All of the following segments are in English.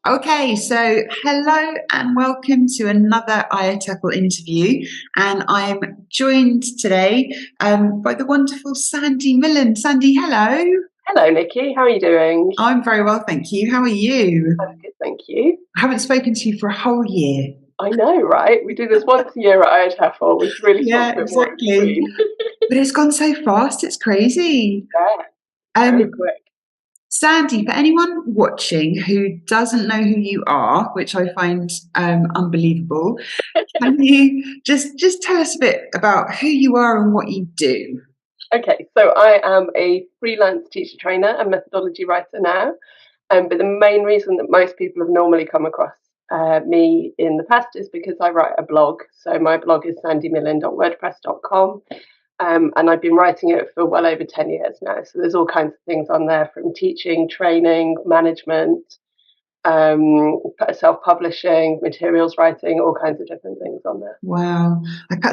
Okay, so hello and welcome to another IATEFL interview. And I'm joined today by the wonderful Sandy Millin. Sandy, hello. Hello, Nikki. How are you doing? I'm very well, thank you. How are you? I'm good, thank you. I haven't spoken to you for a whole year. I know, right? We do this once a year at IATEFL. We should really talk Yeah, a bit more in exactly. between. But it's gone so fast, it's crazy. Yeah, very Um, quick. Sandy, for anyone watching who doesn't know who you are, which I find unbelievable, can you just tell us a bit about who you are and what you do? Okay, so I am a freelance teacher trainer and methodology writer now. But the main reason that most people have normally come across me in the past is because I write a blog. So my blog is sandymillin.wordpress.com. And I've been writing it for well over 10 years now. So there's all kinds of things on there from teaching, training, management, self-publishing, materials writing, all kinds of different things on there. Wow.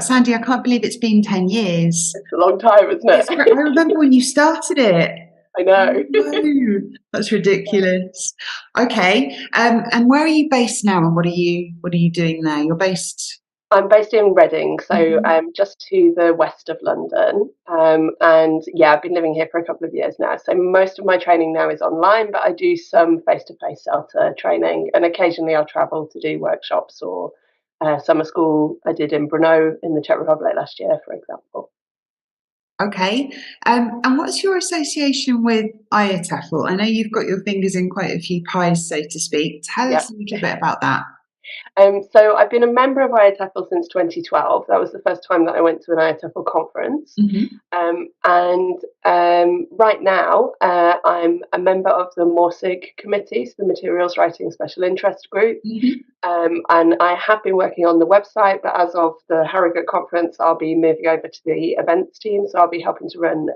Sandy, I can't believe it's been 10 years. It's a long time, isn't I it? remember when you started it. I know. No, that's ridiculous. Okay. And where are you based now and what are you doing there? You're based. I'm based in Reading, so Mhm. just to the west of London. And yeah, I've been living here for a couple of years now. So most of my training now is online, but I do some face-to-face CELTA training, and occasionally I'll travel to do workshops or summer school I did in Brno in the Czech Republic last year, for example. Okay. And what's your association with IATEFL? I know you've got your fingers in quite a few pies, so to speak. Tell Yeah. us a little bit about that. So I've been a member of IATEFL since 2012. That was the first time that I went to an IATEFL conference. Hmm. And right now, I'm a member of the MORSIG committee, so the Materials Writing Special Interest Group. Hmm. And I have been working on the website, but as of the Harrogate conference, I'll be moving over to the events team. So I'll be helping to run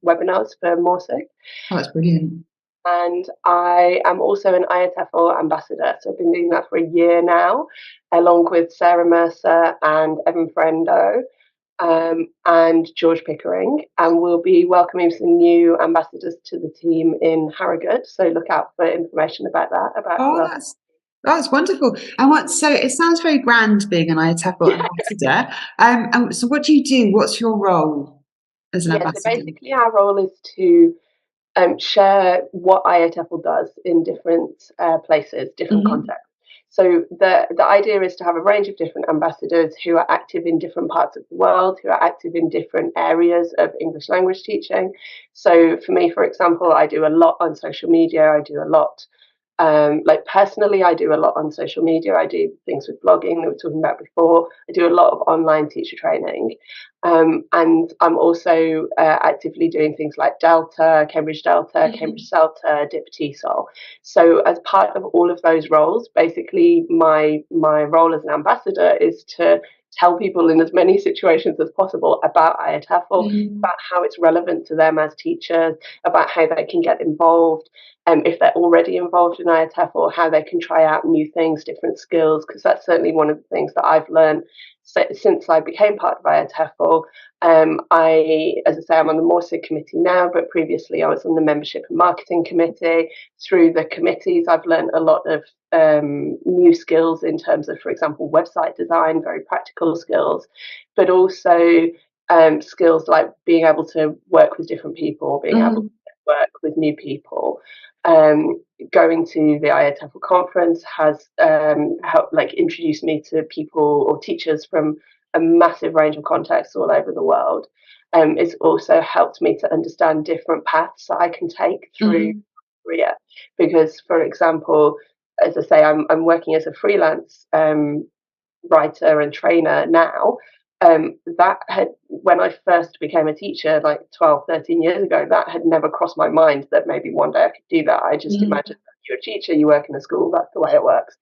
webinars for MORSIG. Oh, that's brilliant. And I am also an IATEFL ambassador. So I've been doing that for a year now, along with Sarah Mercer and Evan Ferrando and George Pickering. And we'll be welcoming some new ambassadors to the team in Harrogate. So look out for information about that, about who Oh, else. that's wonderful. And so it sounds very grand being an IATEFL Yeah, ambassador. And so what do you do? What's your role as an yeah. So ambassador? basically, our role is to share what IATEFL does in different places, different Hmm. contexts. So the idea is to have a range of different ambassadors who are active in different parts of the world, who are active in different areas of English language teaching. So for me, for example, I do a lot on social media. I do a lot like personally, I do a lot on social media. I do things with blogging that we were talking about before. I do a lot of online teacher training. And I'm also actively doing things like Delta, Cambridge Delta, Cambridge CELTA, DIP TESOL. So as part of all of those roles, basically my role as an ambassador is to tell people in as many situations as possible about IATEFL, Hmm. about how it's relevant to them as teachers, about how they can get involved, if they're already involved in IATEFL, how they can try out new things, different skills, because that's certainly one of the things that I've learned since I became part of IATEFL. As I say, I'm on the MORSIG committee now, but previously I was on the membership and marketing committee. Through the committees, I've learned a lot of new skills in terms of, for example, website design, very practical skills, but also skills like being able to work with different people, being able to Hmm. work with new people. Um, Going to the IATEFL conference has helped, like, introduce me to people or teachers from a massive range of contexts all over the world. It's also helped me to understand different paths that I can take through Hmm. career. Because, for example, as I say, I'm working as a freelance writer and trainer now. That had, when I first became a teacher like 12, 13 years ago, that had never crossed my mind that maybe one day I could do that. I just Hmm. imagined that you're a teacher, you work in a school, that's the way it works.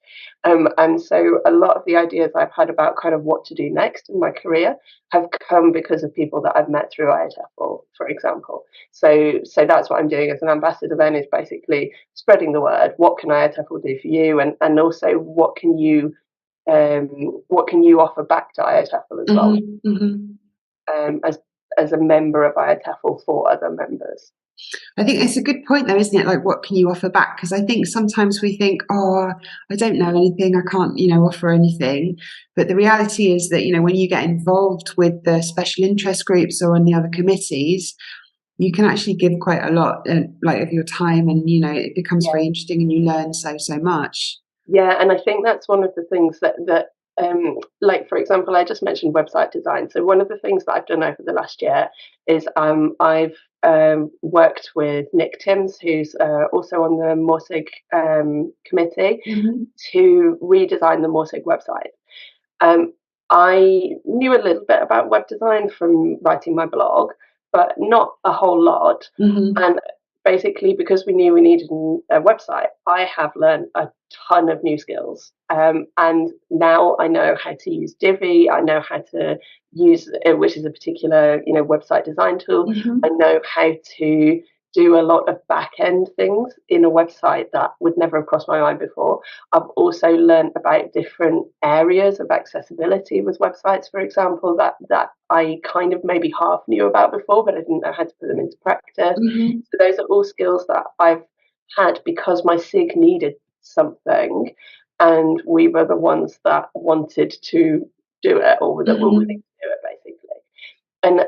And so a lot of the ideas I've had about kind of what to do next in my career have come because of people that I've met through IATEFL, for example. So that's what I'm doing as an ambassador then, is basically spreading the word. What can IATEFL do for you? And also what can you offer back to IATEFL as well, Hmm. Hmm. um, as as a member of IATEFL for other members? I think it's a good point, though, isn't it? Like, what can you offer back? Because I think sometimes we think, oh, I don't know anything, I can't, offer anything. But the reality is that, when you get involved with the special interest groups or on the other committees, you can actually give quite a lot, like, of your time, and it becomes very Yeah. interesting, and you learn so much. Yeah, and I think that's one of the things like for example, I just mentioned website design. So one of the things that I've done over the last year is I've worked with Nick Timms, who's also on the Morsig committee, Mm-hmm. to redesign the Morsig website. Um, I knew a little bit about web design from writing my blog, but not a whole lot. Mm-hmm. And basically, because we knew we needed a website, I have learned a ton of new skills. And now I know how to use Divi. I know how to use, which is a particular, website design tool. Mm-hmm. I know how to do a lot of back end things in a website that would never have crossed my mind before. I've also learned about different areas of accessibility with websites, for example, that I kind of maybe half knew about before, but I didn't know how to put them into practice. Mm-hmm. So those are all skills that I've had because my SIG needed something, and we were the ones that wanted to do it, or that were willing Mm-hmm. to do it, basically.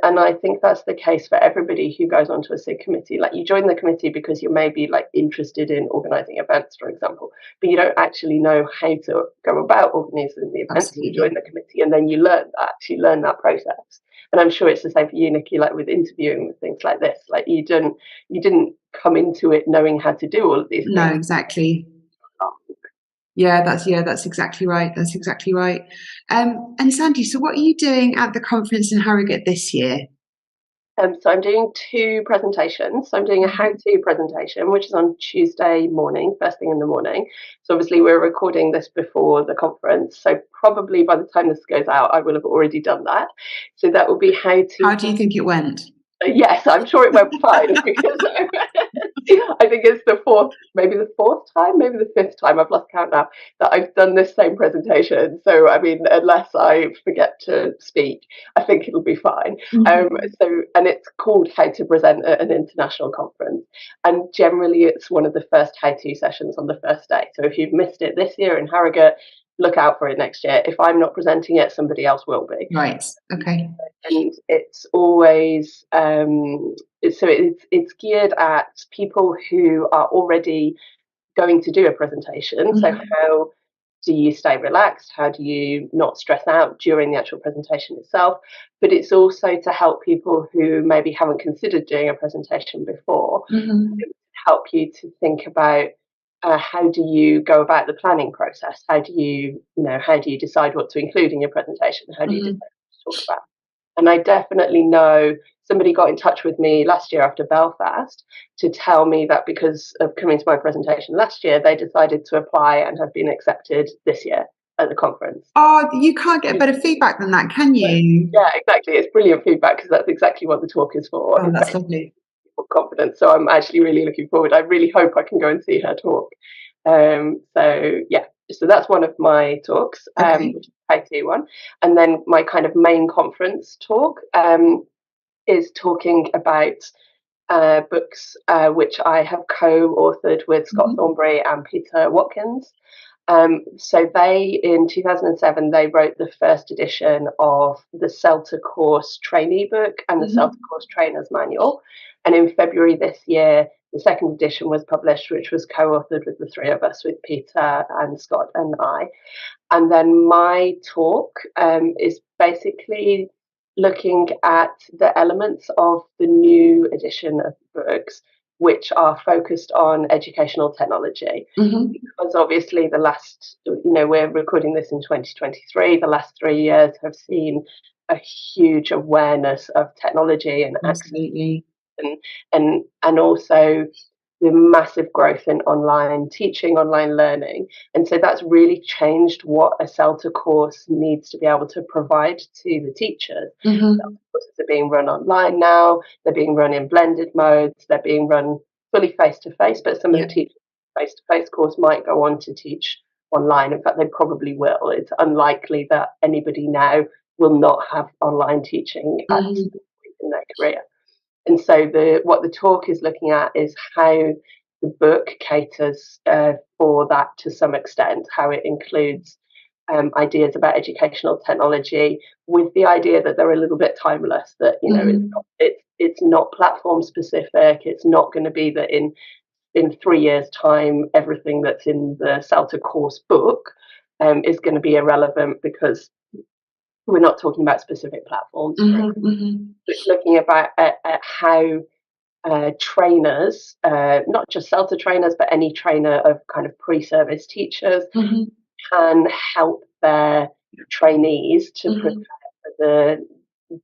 And I think that's the case for everybody who goes onto a SIG committee. Like, you join the committee because you may be like interested in organising events, for example, but you don't actually know how to go about organising the events. You join Absolutely. the committee and then you learn that process. And I'm sure it's the same for you, Nikki, like with interviewing with things like this. Like, you didn't come into it knowing how to do all of these No, things. exactly. That's exactly right. That's exactly right. And Sandy, so what are you doing at the conference in Harrogate this year? So I'm doing two presentations. So I'm doing a how-to presentation, which is on Tuesday morning, first thing in the morning. So obviously we're recording this before the conference. So probably by the time this goes out, I will have already done that. So that will be how How to. do you think it went? Yes, I'm sure it went fine because I think it's the fourth time, maybe the fifth time, I've lost count now, that I've done this same presentation. So, I mean, unless I forget to speak, I think it'll be fine. Mhm. And it's called How to Present at an International Conference. And generally, it's one of the first how-to sessions on the first day. So if you've missed it this year in Harrogate, look out for it next year. If I'm not presenting it, somebody else will be. Right. Okay. And it's always it's geared at people who are already going to do a presentation. So Mhm. how do you stay relaxed? How do you not stress out during the actual presentation itself? But it's also to help people who maybe haven't considered doing a presentation before, Mhm. help you to think about how do you go about the planning process? How do you decide what to include in your presentation? How do you decide Mhm. what to talk about? And I definitely know somebody got in touch with me last year after Belfast to tell me that because of coming to my presentation last year, they decided to apply and have been accepted this year at the conference. Oh, you can't get better feedback than that, can you? Yeah, exactly. It's brilliant feedback because that's exactly what the talk is for. Oh, It's that's basically lovely. confidence. So I'm actually really looking forward. I really hope I can go and see her talk. So that's one of my talks, Okay. which is a IT one, and then my kind of main conference talk is talking about books which I have co-authored with Scott Mhm. Thornbury and Peter Watkins. So they, in 2007, they wrote the first edition of the CELTA course trainee book and the CELTA Mhm. course trainer's manual. And in February this year, the second edition was published, which was co-authored with the three of us, with Peter and Scott and I. And then my talk is basically looking at the elements of the new edition of books which are focused on educational technology. Mhm. Because obviously, we're recording this in 2023, the last 3 years have seen a huge awareness of technology and access, Absolutely. and also the massive growth in online teaching, online learning. And so that's really changed what a CELTA course needs to be able to provide to the teachers. Mhm. Courses are being run online now, they're being run in blended modes, they're being run fully face to face, but some of the Yeah. teachers face to face course might go on to teach online. In fact, they probably will. It's unlikely that anybody now will not have online teaching at some Mhm. point in their career. And so what the talk is looking at is how the book caters for that to some extent, how it includes ideas about educational technology with the idea that they're a little bit timeless, that it's not platform specific. It's not going to be that in 3 years' time everything that's in the CELTA course book is going to be irrelevant, because we're not talking about specific platforms. It's looking at how trainers, not just CELTA trainers, but any trainer of kind of pre-service teachers, can help their trainees to prepare for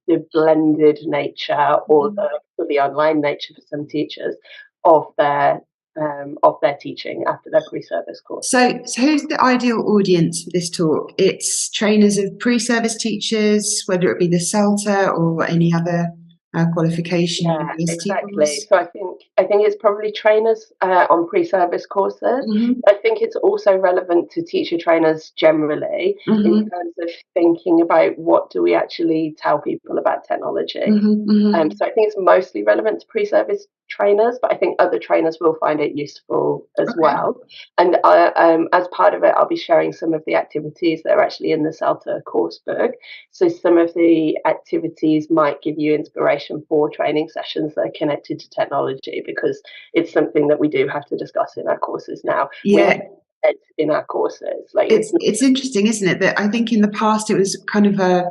the blended nature or the online nature for some teachers of their teaching after their pre-service course. So who's the ideal audience for this talk? It's trainers of pre-service teachers, whether it be the CELTA or any other qualification. Yeah, exactly. So I think it's probably trainers on pre-service courses. I think it's also relevant to teacher trainers generally in terms of thinking about what do we actually tell people about technology. So I think it's mostly relevant to pre-service trainers, but I think other trainers will find it useful as well. And as part of it, I'll be sharing some of the activities that are actually in the CELTA course book. So some of the activities might give you inspiration for training sessions that are connected to technology, because it's something that we do have to discuss in our courses now. Yeah. In our courses, like it's interesting, isn't it, that I think in the past it was kind of a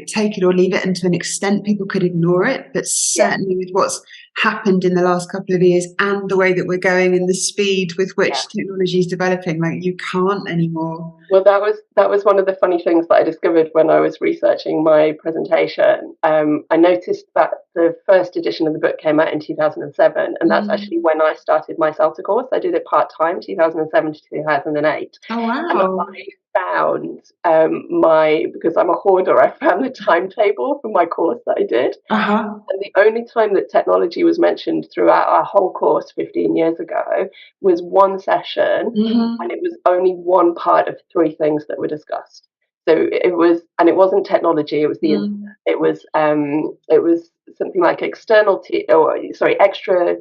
take it or leave it, and to an extent people could ignore it, but certainly with what's happened in the last couple of years and the way that we're going and the speed with which technology is developing, like you can't anymore. Well, that was one of the funny things that I discovered when I was researching my presentation. I noticed that the first edition of the book came out in 2007, and that's actually when I started my CELTA course. I did it part-time, 2007 to 2008. Oh, wow. And I found because I'm a hoarder, I found the timetable for my course that I did. And the only time that technology was mentioned throughout our whole course 15 years ago was one session, and it was only one part of 3 things that were discussed. So it wasn't technology, it was the internet. It was something like extra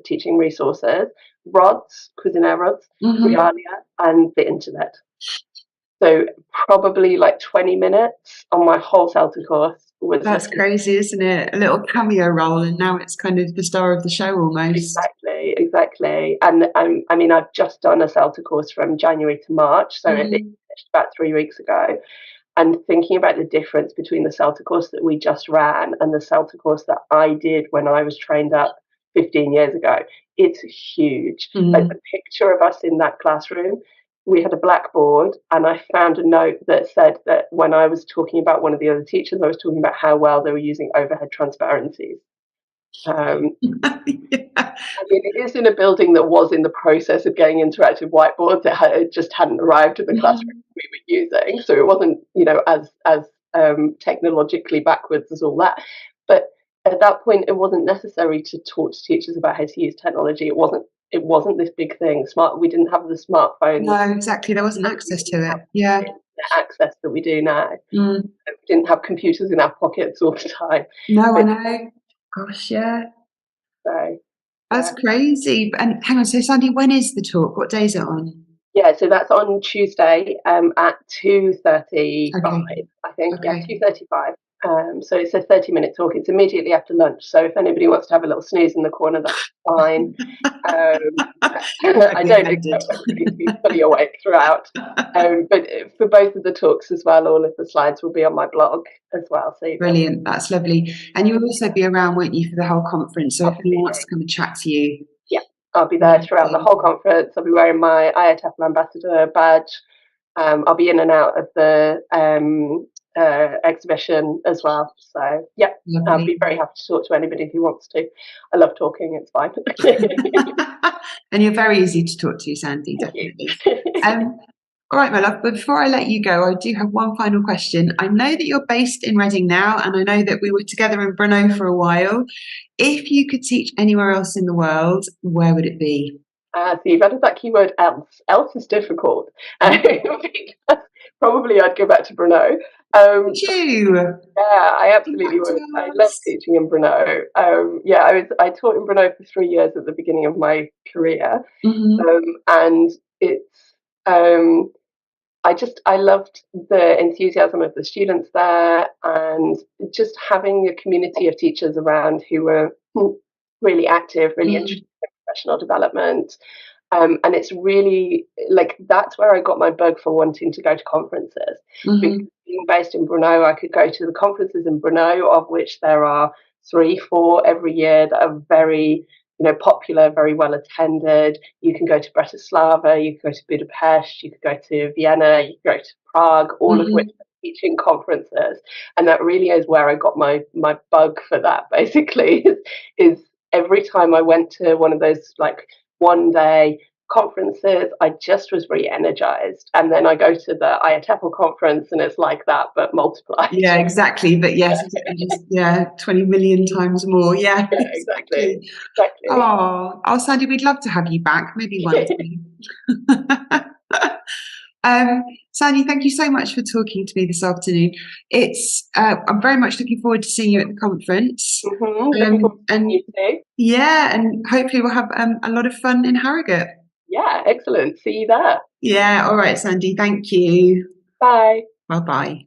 teaching resources, rods, Cuisinaire rods, Realia, and the internet. So probably like 20 minutes on my whole CELTA course. That's crazy, isn't it? A little cameo role, and now it's kind of the star of the show almost. Exactly. And I mean, I've just done a CELTA course from January to March, so it finished about 3 weeks ago. And thinking about the difference between the CELTA course that we just ran and the CELTA course that I did when I was trained up 15 years ago, it's huge. Like the picture of us in that classroom, we had a blackboard, and I found a note that said that when I was talking about one of the other teachers, I was talking about how well they were using overhead transparencies. I mean, it is in a building that was in the process of getting interactive whiteboards. It just hadn't arrived at the classroom we were using, so it wasn't, as technologically backwards as all that. But at that point, it wasn't necessary to talk to teachers about how to use technology. It wasn't this big thing. We didn't have the smartphone. No, exactly. There wasn't access to it. Yeah, the access that we do now. We didn't have computers in our pockets all the time. No, I know. Gosh, yeah. So that's crazy. And hang on, so Sandy, when is the talk? What day is it on? Yeah, so that's on Tuesday at 2:35, I think. Yeah, 2:35. So it's a 30-minute talk. It's immediately after lunch. So if anybody wants to have a little snooze in the corner, that's fine. I don't expect everybody to be fully awake throughout. But for both of the talks as well, all of the slides will be on my blog as well. So brilliant. That's lovely. And you'll also be around, won't you, for the whole conference? So if anyone wants to come and chat to you. Yeah, I'll be there throughout the whole conference. I'll be wearing my IATEFL ambassador badge. I'll be in and out of the exhibition as well. So yeah, I'll be very happy to talk to anybody who wants to. I love talking, it's fine. And you're very easy to talk to, Sandy, definitely. All right, my love, but before I let you go, I do have one final question. I know that you're based in Reading now, and I know that we were together in Brno for a while. If you could teach anywhere else in the world, where would it be? So you've added that keyword else. Else is difficult. Probably I'd go back to Brno. Um, Did you? yeah, I Come absolutely back to would. I love us. teaching in Brno. Yeah, I taught in Brno for 3 years at the beginning of my career, Hmm. and it's um, I loved the enthusiasm of the students there, and just having a community of teachers around who were really active, really interested Mm. in professional development. And it's really like that's where I got my bug for wanting to go to conferences. Because Hmm. being based in Brno, I could go to the conferences in Brno, of which there are 3, 4 every year that are very, popular, very well attended. You can go to Bratislava, you can go to Budapest, you could go to Vienna, you can go to Prague, all of which Hmm. are teaching conferences. And that really is where I got my bug for that. Basically, is every time I went to one of those like 1 day conferences, I just was re energized. And then I go to the IATEFL conference and it's like that, but multiplied. Yeah, exactly. But yes, exactly. Just, yeah, 20 million times more. Yeah, Yeah, exactly. exactly. Exactly. Sandy, we'd love to have you back, maybe one day. Sandy, thank you so much for talking to me this afternoon. I'm very much looking forward to seeing you at the conference. Looking forward to seeing And you too. yeah, and hopefully we'll have a lot of fun in Harrogate. Yeah, excellent. See you there. Yeah, all right, Sandy, thank you. Bye. Bye bye.